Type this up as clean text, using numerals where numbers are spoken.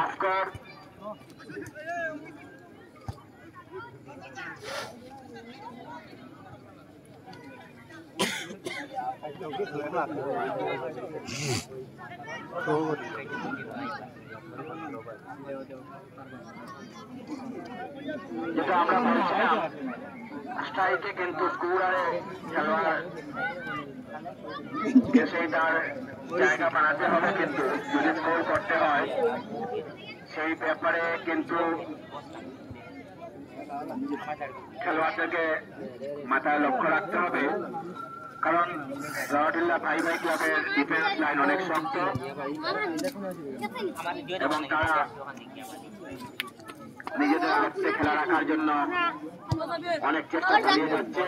আফগান যেটা আমরা বলছিলাম স্ট্রাইকে কিন্তু কুড়ারে খেলোয়াড় সেই তার জায়গা বানাতে হবে, কিন্তু যদি স্কোর করতে হয় সেই ব্যাপারে কিন্তু খেলোয়াড়দেরকে মাথায় লক্ষ্য রাখতে হবে, কারণ রহমতুল্লাহ ভাই ভাই ক্লাবের ডিফেন্স লাইন অনেক শক্ত এবং তারা নিজেদের লক্ষ্যে খেলা রাখার জন্য অনেক চেষ্টা চালিয়ে যাচ্ছে।